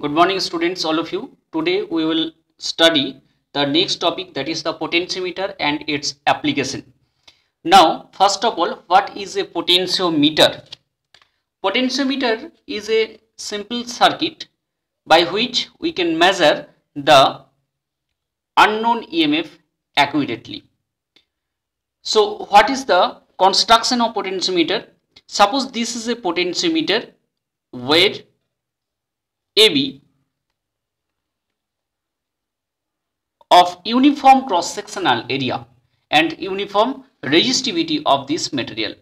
Good morning students, all of you. Today we will study the next topic, that is the potentiometer and its application. Now first of all, what is a potentiometer? Potentiometer is a simple circuit by which we can measure the unknown EMF accurately. So what is the construction of potentiometer? Suppose this is a potentiometer where AB of uniform cross-sectional area and uniform resistivity of this material,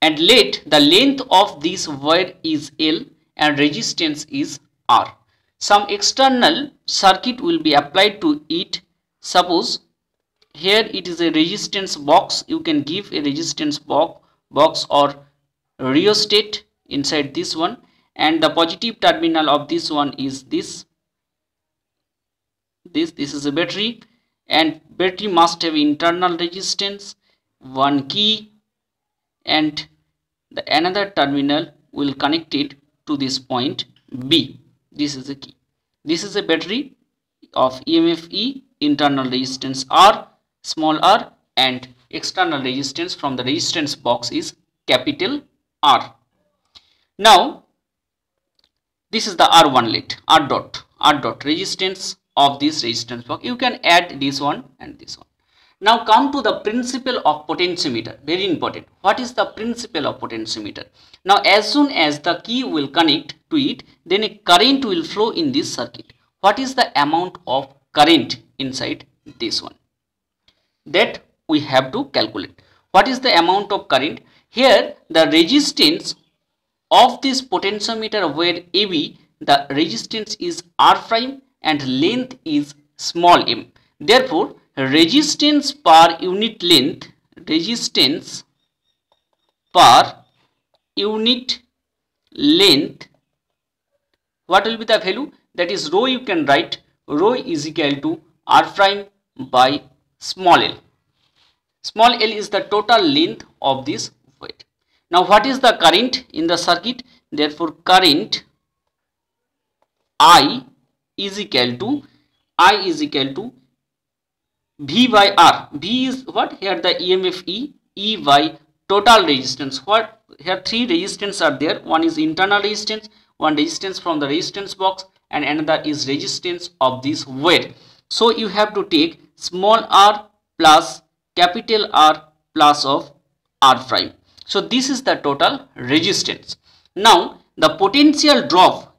and let the length of this wire is L and resistance is R. Some external circuit will be applied to it. Suppose here it is a resistance box. You can give a resistance box or rheostat inside this one, and the positive terminal of this one is this is a battery, and battery must have internal resistance, one key, and the another terminal will connect it to this point B. This is a key. This is a battery of EMF E, internal resistance R, small r, and external resistance from the resistance box is capital R. Now this is the R1 let, R dot resistance of this resistance box. You can add this one and this one. Now come to the principle of potentiometer. Very important. What is the principle of potentiometer? Now as soon as the key will connect to it, then a current will flow in this circuit. What is the amount of current inside this one? That we have to calculate. What is the amount of current? Here the resistance of this potentiometer where AB, the resistance is R prime and length is small m. Therefore, resistance per unit length, what will be the value? That is rho. You can write rho is equal to R prime by small l. Small l is the total length of this wire. Now what is the current in the circuit? Therefore current I is equal to V by R. V is what? Here the EMF E by total resistance. What? Here three resistance are there. One is internal resistance, one resistance from the resistance box, and another is resistance of this wire. So you have to take small r plus capital R plus of R prime. So this is the total resistance. Now the potential drop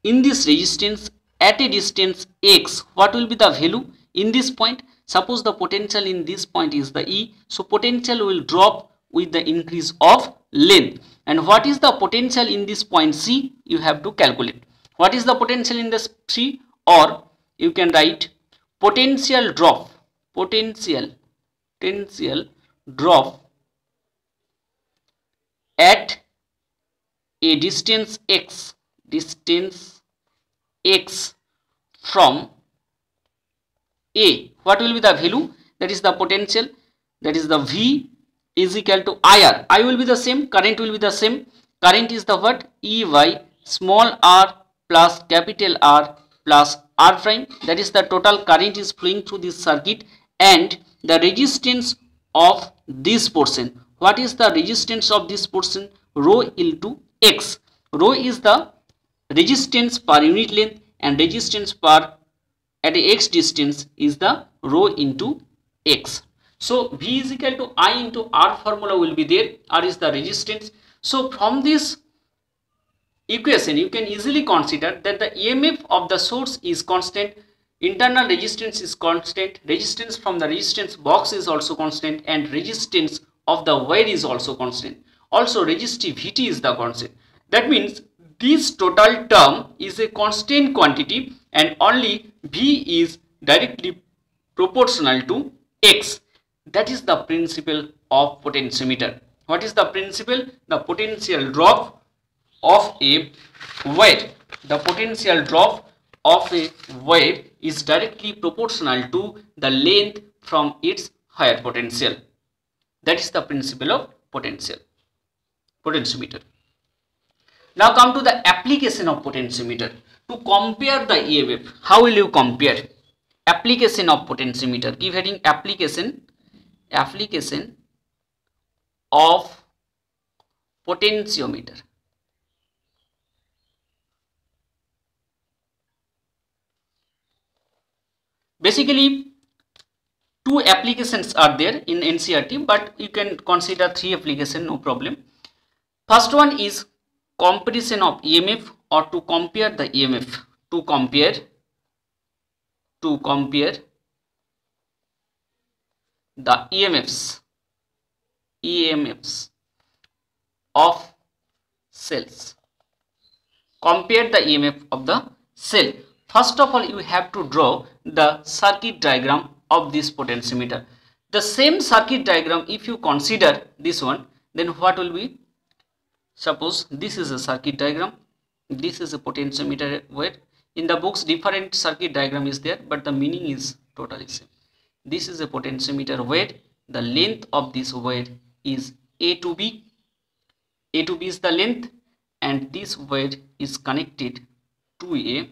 in this resistance at a distance x, what will be the value in this point? Suppose the potential in this point is the E, so potential will drop with the increase of length. And what is the potential in this point C? You have to calculate. What is the potential in this C? Or you can write potential drop at a distance x from A. What will be the value? That is the potential, that is the V is equal to IR. I will be the same, current will be the same. Current is the what? E by small r plus capital R plus R prime. That is the total current is flowing through this circuit, and the resistance of this portion. What is the resistance of this portion? Rho into X. Rho is the resistance per unit length, and resistance per at a x distance is the rho into x. So V is equal to I into R formula will be there. R is the resistance. So from this equation you can easily consider that the EMF of the source is constant, internal resistance is constant, resistance from the resistance box is also constant, and resistance of the wire is also constant. Also resistivity is the constant. That means this total term is a constant quantity, and only V is directly proportional to X. That is the principle of potentiometer. What is the principle? The potential drop of a wire. The potential drop of a wire is directly proportional to the length from its higher potential. That is the principle of potentiometer. Now come to the application of potentiometer. To compare the EMF, how will you compare? Application of potentiometer. Give heading application of potentiometer. Basically, two applications are there in NCERT, but you can consider three applications, no problem. First one is comparison of EMF, or to compare the EMF, to compare the EMFs of cells. Compare the EMF of the cell. First of all, you have to draw the circuit diagram of this potentiometer. The same circuit diagram, if you consider this one, then what will be? Suppose this is a circuit diagram, this is a potentiometer wire. In the books different circuit diagram is there, but the meaning is totally same. This is a potentiometer wire. The length of this wire is A to B. A to B is the length, and this wire is connected to a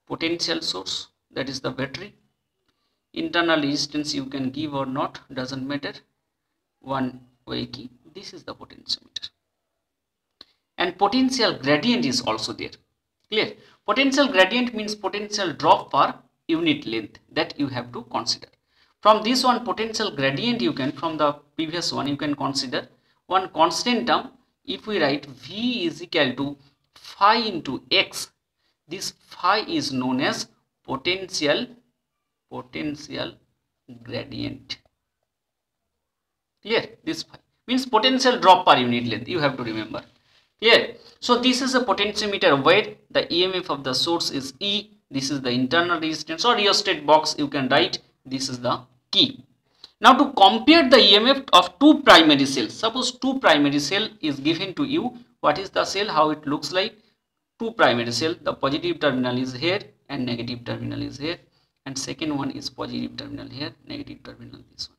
potential source, that is the battery. Internal resistance you can give or not, doesn't matter, one way key. This is the potentiometer, and potential gradient is also there. Clear? Potential gradient means potential drop per unit length, that you have to consider. From this one, potential gradient, you can, from the previous one, you can consider one constant term. If we write V is equal to phi into X, this phi is known as potential gradient. Clear? This phi means potential drop per unit length, you have to remember. Clear? So this is a potentiometer where the EMF of the source is E. This is the internal resistance, or rheostat box you can write. This is the key. Now to compare the EMF of two primary cells. Suppose two primary cell is given to you. What is the cell? How it looks like? Two primary cell. The positive terminal is here and negative terminal is here. And second one is positive terminal here, negative terminal this one.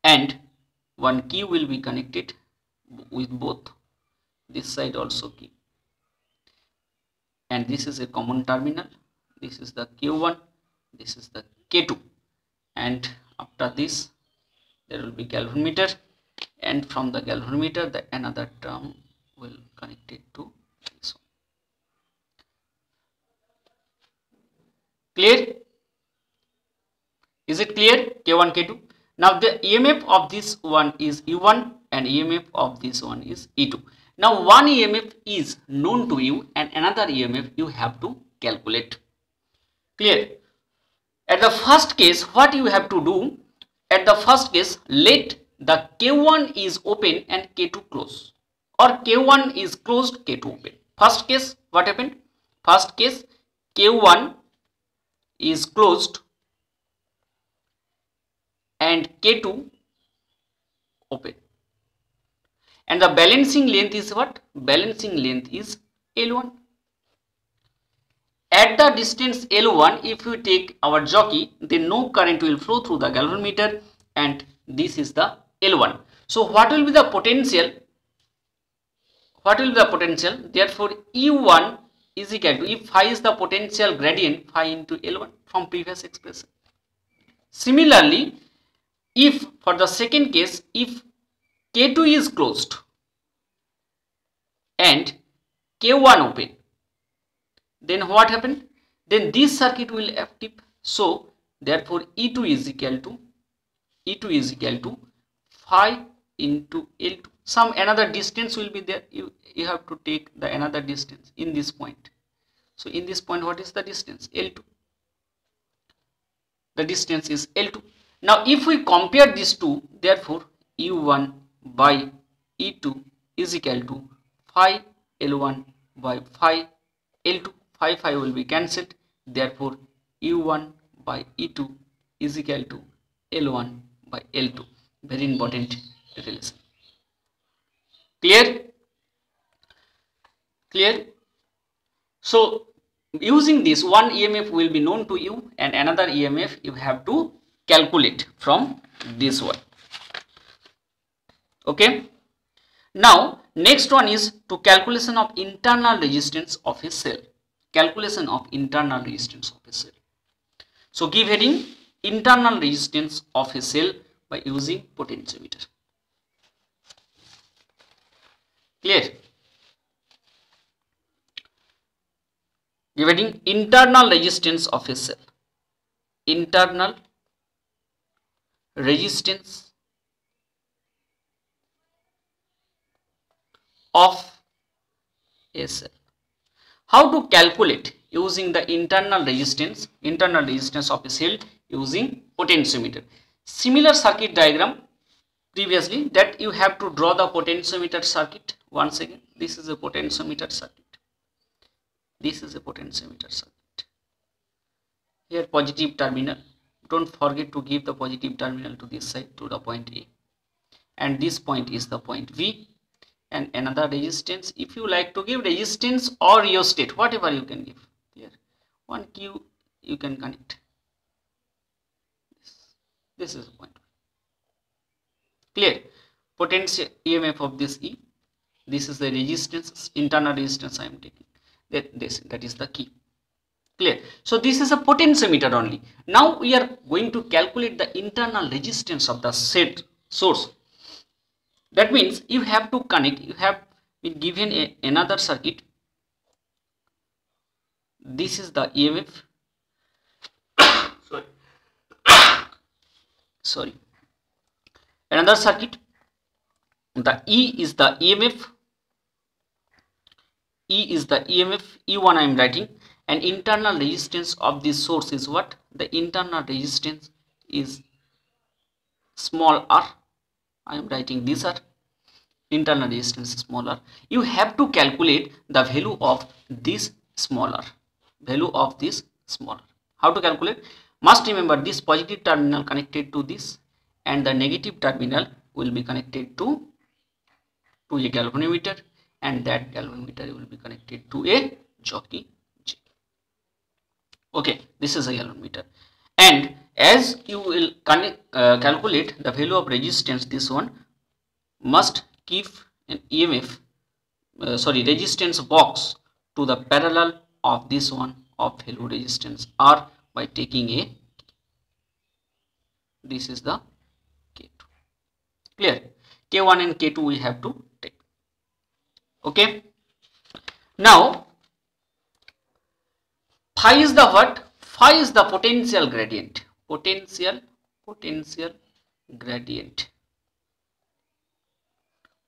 And one key will be connected with both. This side also key. And this is a common terminal. This is the Q1. This is the K2. And after this, there will be galvanometer. And from the galvanometer, the another term will connect it to this one. Clear? Is it clear? K1, K2. Now the EMF of this one is E1 and EMF of this one is E2. Now one EMF is known to you and another EMF you have to calculate. Clear? At the first case, what you have to do? At the first case, let the K1 is open and K2 close, or K1 is closed, K2 open. First case, what happened? First case, K1 is closed and K2 open. And the balancing length is what? Balancing length is L1. At the distance L1, if we take our jockey, then no current will flow through the galvanometer, and this is the L1. So what will be the potential? What will be the potential? Therefore, E1 is equal to, if phi is the potential gradient, phi into L1 from previous expression. Similarly, if for the second case, if K2 is closed and K1 open, then what happened? Then this circuit will active. So therefore E2 is equal to phi into L2. Some another distance will be there. You have to take the another distance in this point. So in this point, what is the distance? L2. The distance is L2. Now if we compare these two, therefore E1 by E2 is equal to phi L1 by phi L2. Phi will be cancelled. Therefore E1 by E2 is equal to L1 by L2. Very important relation. Clear? Clear? So using this, one EMF will be known to you and another EMF you have to calculate from this one. Okay. Now next one is to calculation of internal resistance of a cell. Calculation of internal resistance of a cell. So give heading internal resistance of a cell by using potentiometer. Clear? Give heading internal resistance of a cell. Internal resistance of a cell. How to calculate using the internal resistance of a cell using potentiometer. Similar circuit diagram previously, that you have to draw the potentiometer circuit. Once again, this is a potentiometer circuit. This is a potentiometer circuit. Here positive terminal. Don't forget to give the positive terminal to this side, to the point A. And this point is the point V. And another resistance. If you like to give resistance or rheostat, whatever you can give. Here, one Q you can connect. This is the point. Clear? Potential EMF of this E. This is the resistance, internal resistance I am taking. That is the key. Clear? So this is a potentiometer only. Now we are going to calculate the internal resistance of the set source. That means you have to connect, you have been given another circuit. This is the EMF. Sorry. Another circuit. The E is the EMF. E is the EMF. E1 I am writing. And internal resistance of this source is what? The internal resistance is small r. I am writing this r. Internal resistance is smaller. You have to calculate the value of this smaller. Value of this smaller. How to calculate? Must remember this positive terminal connected to this, and the negative terminal will be connected to a galvanometer, and that galvanometer will be connected to a jockey J. Okay, this is a galvanometer. And as you will calculate the value of resistance, this one must keep an EMF, resistance box to the parallel of this one of value resistance R by taking a key. This is the K2. Clear? K1 and K2 we have to take. Okay. Now phi is the what? Phi is the potential gradient. Potential gradient.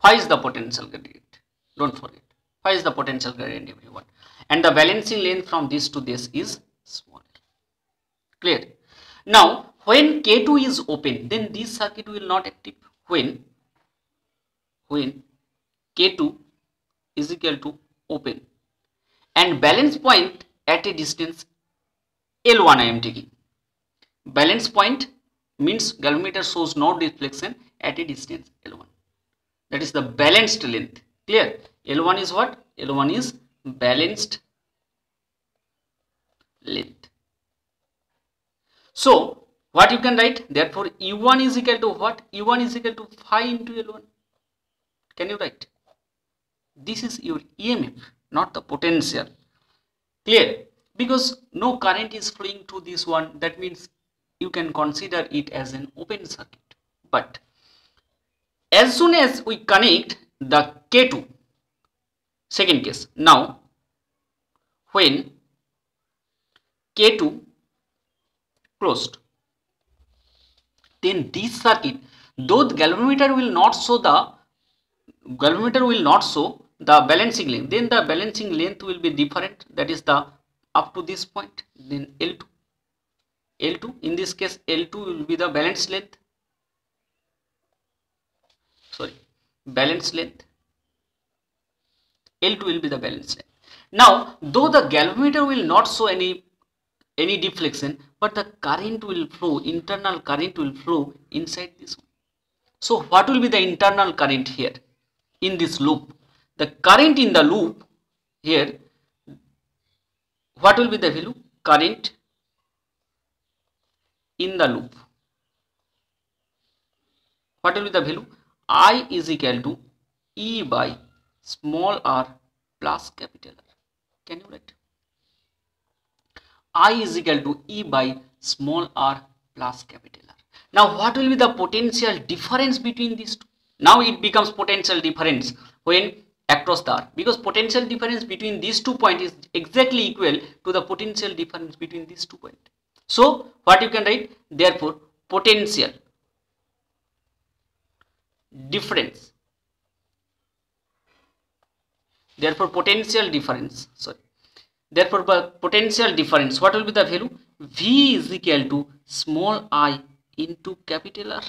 Phi is the potential gradient. Don't forget. Phi is the potential gradient, everyone. And the balancing length from this to this is small. Clear? Now, when K2 is open, then this circuit will not active. When K2 is equal to open and balance point at a distance L1 I am taking. Balance point means galvanometer shows no deflection at a distance L1. That is the balanced length. Clear? L1 is what? L1 is balanced length. So what you can write? Therefore E1 is equal to what? E1 is equal to phi into L1. Can you write? This is your EMF, not the potential. Clear? Because no current is flowing to this one, that means you can consider it as an open circuit. But as soon as we connect the K2, second case, now when K2 closed, then this circuit, though the galvanometer will not show the balancing length, then the balancing length will be different, that is the up to this point, then L2 in this case L2 will be the balanced length, L2 will be the balanced length. Now though the galvanometer will not show any deflection, but the current will flow, internal current will flow inside this one. So what will be the internal current here in this loop? The current in the loop here, what will be the value? Current in the loop. What will be the value? I is equal to E by small r plus capital R. Can you write? I is equal to E by small r plus capital R. Now what will be the potential difference between these two? Now it becomes potential difference when across the R, because potential difference between these 2 points is exactly equal to the potential difference between these 2 points. So what you can write? Therefore potential difference. Therefore potential difference. Therefore potential difference. What will be the value? V is equal to small I into capital R.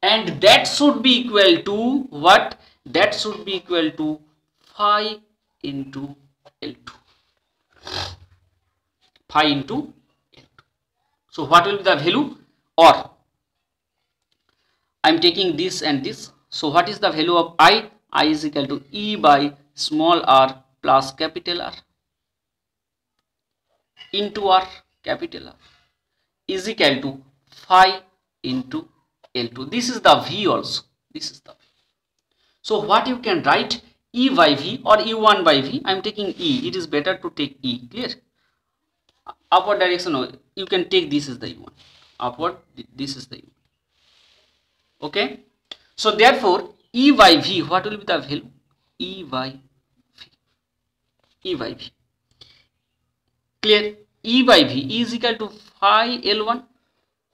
And that should be equal to what? That should be equal to phi into L2. Phi into L2. So what will be the value? Or I am taking this and this. So what is the value of I? I is equal to E by small r plus capital R into R, capital R, is equal to phi into L2. This is the V also. This is the V. So what you can write? E by V or E1 by V. I am taking E. It is better to take E. Clear? Upward direction, you can take this is the E1. Upward, this is the E1. Okay? So therefore, E by V, what will be the value? E by V. E by V. Clear? E by V is equal to phi L1.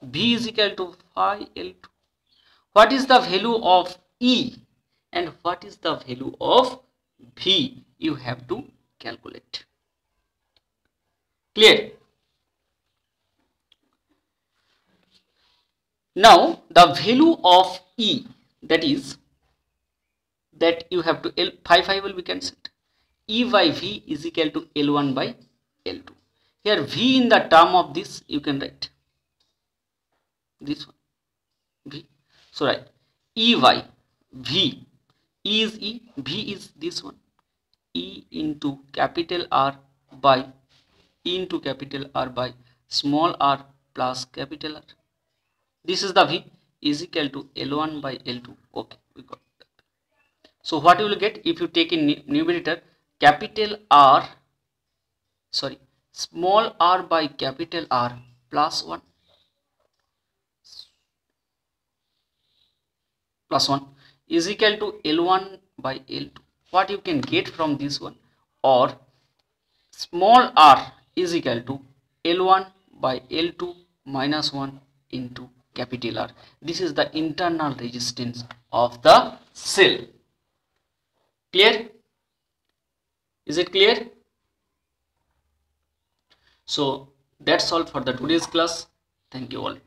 V is equal to phi L2. What is the value of E and what is the value of V? You have to calculate. Clear? Now the value of E, that is that you have to phi will be cancelled. E by V is equal to L1 by L2. Here V in the term of this you can write this one V. So write E by V. E is E, V is this one, E into capital R by E into capital R by small r plus capital R. This is the V is equal to L1 by L2. Okay, we got that. So what you will get if you take in numerator capital R, sorry, small r by capital R plus 1 is equal to L1 by L2. What you can get from this one? Or small r is equal to L1 by L2 minus 1 into capital R. This is the internal resistance of the cell. Clear? Is it clear? So that's all for the today's class. Thank you all.